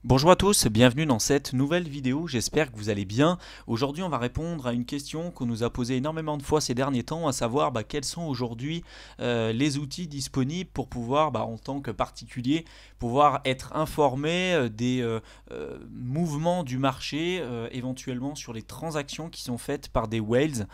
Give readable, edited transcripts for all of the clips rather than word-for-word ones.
Bonjour à tous, bienvenue dans cette nouvelle vidéo, j'espère que vous allez bien. Aujourd'hui on va répondre à une question qu'on nous a posée énormément de fois ces derniers temps, à savoir quels sont aujourd'hui les outils disponibles pour pouvoir, en tant que particulier, pouvoir être informé des mouvements du marché, éventuellement sur les transactions qui sont faites par des whales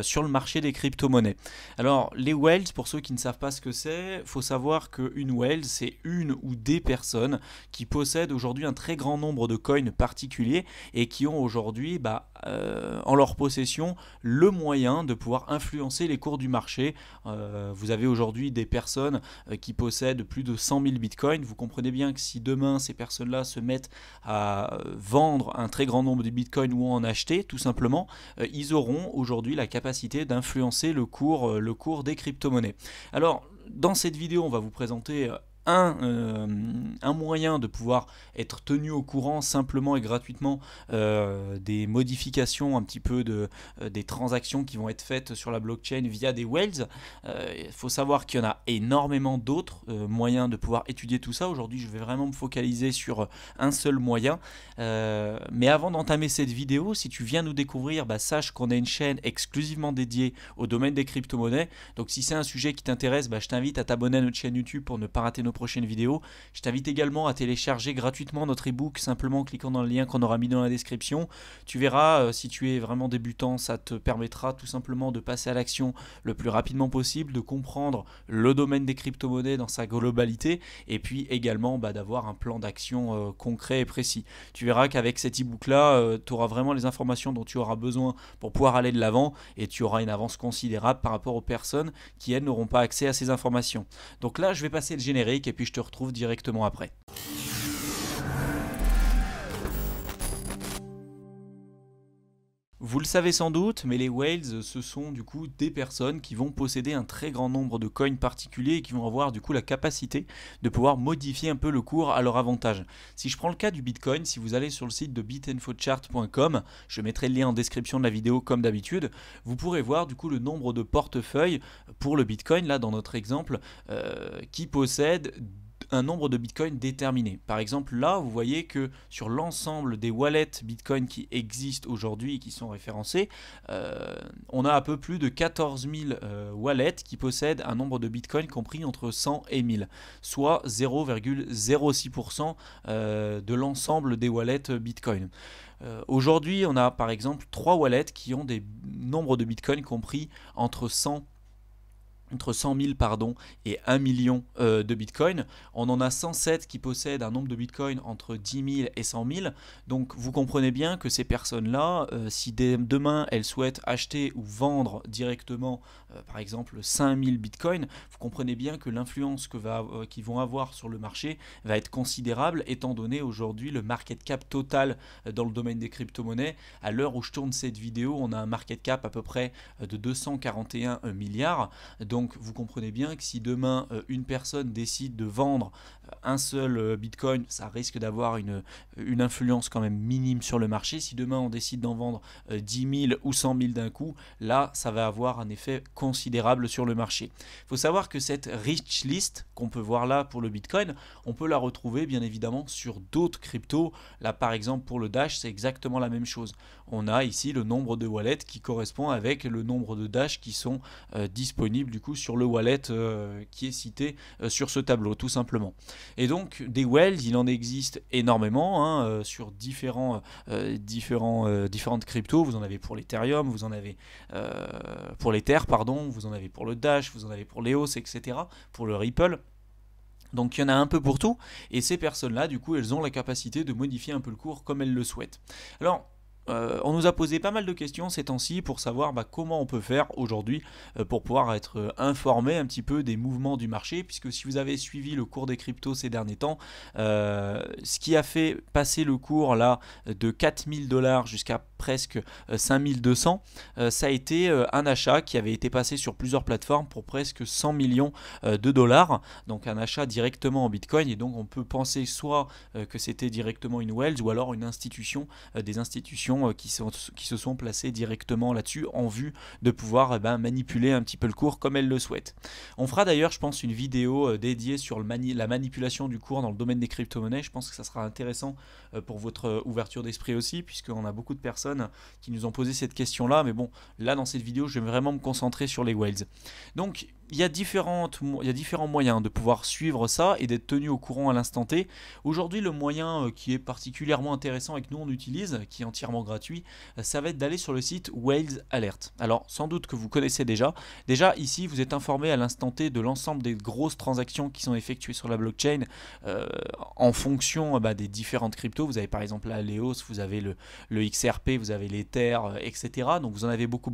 sur le marché des crypto-monnaies. Alors les whales, pour ceux qui ne savent pas ce que c'est, il faut savoir qu'une whale c'est une ou des personnes qui possèdent aujourd'hui un très grand nombre de coins particuliers et qui ont aujourd'hui en leur possession le moyen de pouvoir influencer les cours du marché. Vous avez aujourd'hui des personnes qui possèdent plus de 100 000 bitcoins. Vous comprenez bien que si demain ces personnes-là se mettent à vendre un très grand nombre de bitcoins ou en acheter tout simplement, ils auront aujourd'hui la capacité d'influencer le cours des crypto-monnaies. Alors, dans cette vidéo, on va vous présenter un moyen de pouvoir être tenu au courant simplement et gratuitement des modifications un petit peu des transactions qui vont être faites sur la blockchain via des whales. Il faut savoir qu'il y en a énormément d'autres moyens de pouvoir étudier tout ça. Aujourd'hui, je vais vraiment me focaliser sur un seul moyen. Mais avant d'entamer cette vidéo, si tu viens nous découvrir, sache qu'on a une chaîne exclusivement dédiée au domaine des crypto-monnaies. Donc si c'est un sujet qui t'intéresse, je t'invite à t'abonner à notre chaîne YouTube pour ne pas rater nos prochaines vidéos. Je t'invite également à télécharger gratuitement notre ebook simplement en cliquant dans le lien qu'on aura mis dans la description. Tu verras, si tu es vraiment débutant, ça te permettra tout simplement de passer à l'action le plus rapidement possible, de comprendre le domaine des crypto-monnaies dans sa globalité et puis également d'avoir un plan d'action concret et précis. Tu verras qu'avec cet ebook là, tu auras vraiment les informations dont tu auras besoin pour pouvoir aller de l'avant et tu auras une avance considérable par rapport aux personnes qui elles n'auront pas accès à ces informations. Donc là je vais passer le générique et puis je te retrouve directement après. Vous le savez sans doute, mais les whales, ce sont du coup des personnes qui vont posséder un très grand nombre de coins particuliers et qui vont avoir du coup la capacité de pouvoir modifier un peu le cours à leur avantage. Si je prends le cas du Bitcoin, si vous allez sur le site de bitinfochart.com, je mettrai le lien en description de la vidéo comme d'habitude, vous pourrez voir du coup le nombre de portefeuilles pour le Bitcoin, là dans notre exemple, qui possèdent un nombre de bitcoins déterminé. Par exemple, là, vous voyez que sur l'ensemble des wallets bitcoin qui existent aujourd'hui et qui sont référencés, on a un peu plus de 14 000 wallets qui possèdent un nombre de bitcoins compris entre 100 et 1000, soit 0,06% de l'ensemble des wallets bitcoin. Aujourd'hui, on a par exemple 3 wallets qui ont des nombres de bitcoins compris entre 100 000 et 1 million de bitcoins. On en a 107 qui possèdent un nombre de bitcoins entre 10 000 et 100 000. Donc vous comprenez bien que ces personnes-là, si demain elles souhaitent acheter ou vendre directement, par exemple 5 000 bitcoins, vous comprenez bien que l'influence qu'ils vont avoir sur le marché va être considérable, étant donné aujourd'hui le market cap total dans le domaine des crypto-monnaies. À l'heure où je tourne cette vidéo, on a un market cap à peu près de 241 milliards. Donc vous comprenez bien que si demain une personne décide de vendre un seul bitcoin, ça risque d'avoir une influence quand même minime sur le marché. Si demain on décide d'en vendre 10 000 ou 100 000 d'un coup, là ça va avoir un effet considérable sur le marché. Il faut savoir que cette rich list qu'on peut voir là pour le bitcoin, on peut la retrouver bien évidemment sur d'autres cryptos. Là par exemple pour le Dash, c'est exactement la même chose. On a ici le nombre de wallets qui correspond avec le nombre de Dash qui sont disponibles du coup sur le wallet qui est cité sur ce tableau tout simplement. Et donc des whales, il en existe énormément sur différentes cryptos. Vous en avez pour l'Ethereum, vous en avez pour l'Ether, pardon, vous en avez pour le Dash, vous en avez pour l'EOS, etc., pour le Ripple. Donc il y en a un peu pour tout, et ces personnes-là, du coup, elles ont la capacité de modifier un peu le cours comme elles le souhaitent. Alors, on nous a posé pas mal de questions ces temps-ci pour savoir comment on peut faire aujourd'hui pour pouvoir être informé un petit peu des mouvements du marché, puisque si vous avez suivi le cours des cryptos ces derniers temps, ce qui a fait passer le cours là de 4 000 $ jusqu'à presque 5200, ça a été un achat qui avait été passé sur plusieurs plateformes pour presque 100 millions de dollars, donc un achat directement en Bitcoin. Et donc on peut penser soit que c'était directement une Wells ou alors une institution, des institutions qui se sont placées directement là-dessus en vue de pouvoir manipuler un petit peu le cours comme elles le souhaitent. On fera d'ailleurs, je pense, une vidéo dédiée sur la manipulation du cours dans le domaine des crypto-monnaies. Je pense que ça sera intéressant pour votre ouverture d'esprit aussi, puisqu'on a beaucoup de personnes qui nous ont posé cette question-là. Mais bon, là, dans cette vidéo, je vais vraiment me concentrer sur les whales. Donc, il y a différents moyens de pouvoir suivre ça et d'être tenu au courant à l'instant T. Aujourd'hui, le moyen qui est particulièrement intéressant et que nous on utilise, qui est entièrement gratuit, ça va être d'aller sur le site Whales Alert. Alors, sans doute que vous connaissez déjà. Déjà, ici, vous êtes informé à l'instant T de l'ensemble des grosses transactions qui sont effectuées sur la blockchain en fonction des différentes cryptos. Vous avez par exemple la Leos, vous avez le XRP, vous avez l'Ether, etc. Donc, vous en avez beaucoup.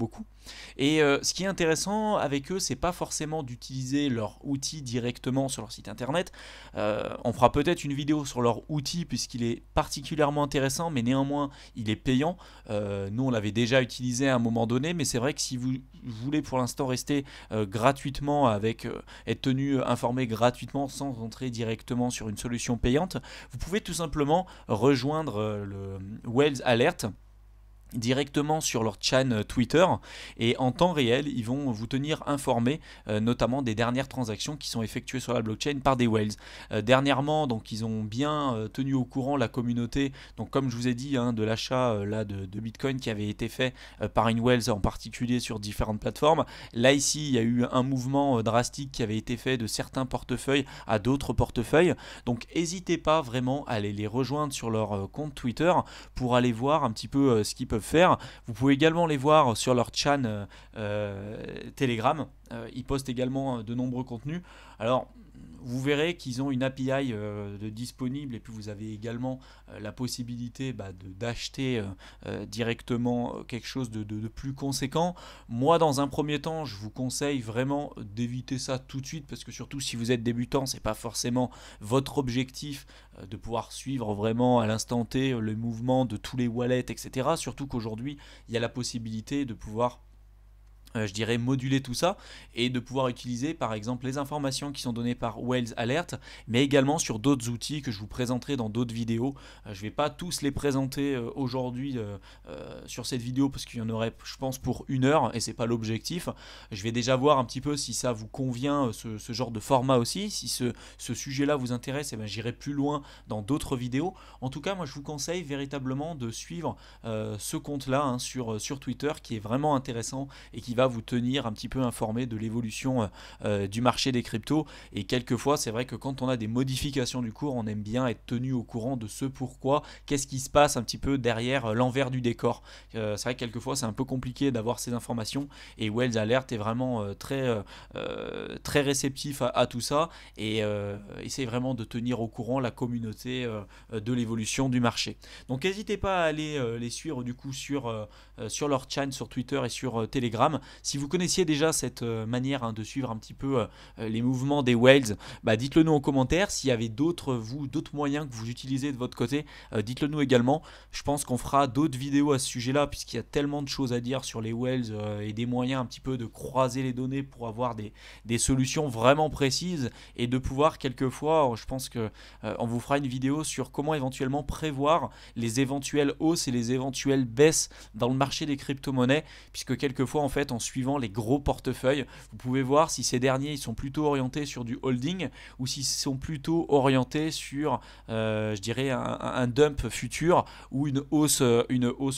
Et ce qui est intéressant avec eux, c'est pas forcément d'utiliser leur outil directement sur leur site internet. On fera peut-être une vidéo sur leur outil puisqu'il est particulièrement intéressant, mais néanmoins il est payant. Nous on l'avait déjà utilisé à un moment donné, mais c'est vrai que si vous voulez pour l'instant rester gratuitement être tenu informé gratuitement sans entrer directement sur une solution payante, vous pouvez tout simplement rejoindre le Whales Alert directement sur leur chaîne Twitter, et en temps réel ils vont vous tenir informé notamment des dernières transactions qui sont effectuées sur la blockchain par des whales. Dernièrement, donc ils ont bien tenu au courant la communauté, donc comme je vous ai dit de l'achat de Bitcoin qui avait été fait par une whale en particulier sur différentes plateformes. Là ici il y a eu un mouvement drastique qui avait été fait de certains portefeuilles à d'autres portefeuilles, donc n'hésitez pas vraiment à aller les rejoindre sur leur compte Twitter pour aller voir un petit peu ce qu'ils peuvent faire. Vous pouvez également les voir sur leur chaîne Telegram. Ils postent également de nombreux contenus. Alors, vous verrez qu'ils ont une API disponible, et puis vous avez également la possibilité d'acheter directement quelque chose de plus conséquent. Moi, dans un premier temps, je vous conseille vraiment d'éviter ça tout de suite, parce que surtout si vous êtes débutant, c'est pas forcément votre objectif de pouvoir suivre vraiment à l'instant T le mouvement de tous les wallets, etc. Surtout qu'aujourd'hui, il y a la possibilité de pouvoir je dirais moduler tout ça et de pouvoir utiliser par exemple les informations qui sont données par Whales Alert, mais également sur d'autres outils que je vous présenterai dans d'autres vidéos. Je ne vais pas tous les présenter aujourd'hui sur cette vidéo parce qu'il y en aurait je pense pour 1 heure et c'est pas l'objectif. Je vais déjà voir un petit peu si ça vous convient ce genre de format aussi. Si ce sujet là vous intéresse, j'irai plus loin dans d'autres vidéos. En tout cas, moi je vous conseille véritablement de suivre ce compte là sur Twitter, qui est vraiment intéressant et qui va vous tenir un petit peu informé de l'évolution du marché des cryptos. Et quelquefois c'est vrai que quand on a des modifications du cours, on aime bien être tenu au courant de ce pourquoi, qu'est-ce qui se passe un petit peu derrière l'envers du décor. C'est vrai que quelquefois c'est un peu compliqué d'avoir ces informations, et Whales Alert est vraiment très réceptif à tout ça, et essaie vraiment de tenir au courant la communauté de l'évolution du marché. Donc n'hésitez pas à aller les suivre du coup sur leur chaîne sur Twitter et sur Telegram. Si vous connaissiez déjà cette manière de suivre un petit peu les mouvements des whales, dites-le nous en commentaire. S'il y avait d'autres moyens que vous utilisez de votre côté, dites-le nous également. Je pense qu'on fera d'autres vidéos à ce sujet-là, puisqu'il y a tellement de choses à dire sur les whales et des moyens un petit peu de croiser les données pour avoir des solutions vraiment précises, et de pouvoir quelquefois, je pense qu'on vous fera une vidéo sur comment éventuellement prévoir les éventuelles hausses et les éventuelles baisses dans le marché des crypto-monnaies, puisque quelquefois en fait en suivant les gros portefeuilles, vous pouvez voir si ces derniers ils sont plutôt orientés sur du holding ou s'ils sont plutôt orientés sur je dirais un dump futur ou une hausse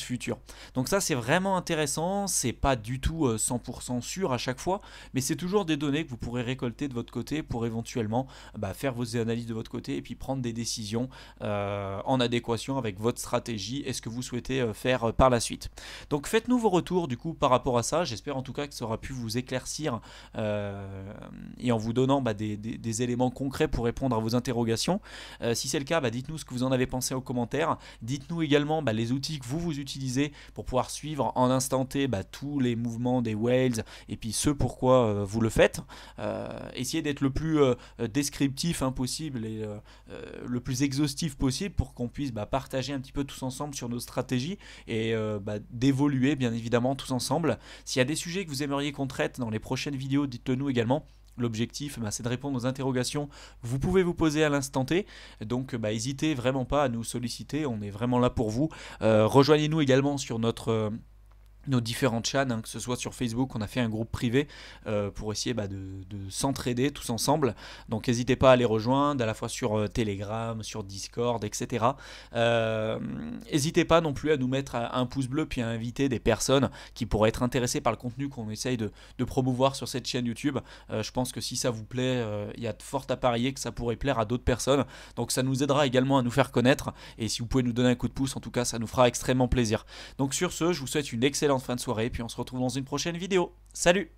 future. Donc ça c'est vraiment intéressant, c'est pas du tout 100% sûr à chaque fois, mais c'est toujours des données que vous pourrez récolter de votre côté pour éventuellement faire vos analyses de votre côté et puis prendre des décisions en adéquation avec votre stratégie et ce que vous souhaitez faire par la suite. Donc faites-nous vos retours du coup par rapport à ça. J'espère j'espère en tout que ça aura pu vous éclaircir et en vous donnant des éléments concrets pour répondre à vos interrogations. Si c'est le cas, dites-nous ce que vous en avez pensé aux commentaires. Dites-nous également les outils que vous utilisez pour pouvoir suivre en instant T tous les mouvements des whales et puis ce pourquoi vous le faites. Essayez d'être le plus descriptif possible et le plus exhaustif possible pour qu'on puisse partager un petit peu tous ensemble sur nos stratégies et d'évoluer bien évidemment tous ensemble. S'il y a des sujets que vous aimeriez qu'on traite dans les prochaines vidéos, dites-le nous également. L'objectif, c'est de répondre aux interrogations que vous pouvez vous poser à l'instant T. Donc, n'hésitez vraiment pas à nous solliciter. On est vraiment là pour vous. Rejoignez-nous également sur nos différentes chaînes, que ce soit sur Facebook, on a fait un groupe privé pour essayer de s'entraider tous ensemble. Donc n'hésitez pas à les rejoindre, à la fois sur Telegram, sur Discord, etc. N'hésitez pas non plus à nous mettre un pouce bleu puis à inviter des personnes qui pourraient être intéressées par le contenu qu'on essaye de promouvoir sur cette chaîne YouTube. Je pense que si ça vous plaît, il y a de fortes à parier que ça pourrait plaire à d'autres personnes. Donc ça nous aidera également à nous faire connaître. Et si vous pouvez nous donner un coup de pouce, en tout cas, ça nous fera extrêmement plaisir. Donc sur ce, je vous souhaite une excellente fin de soirée, puis on se retrouve dans une prochaine vidéo. Salut!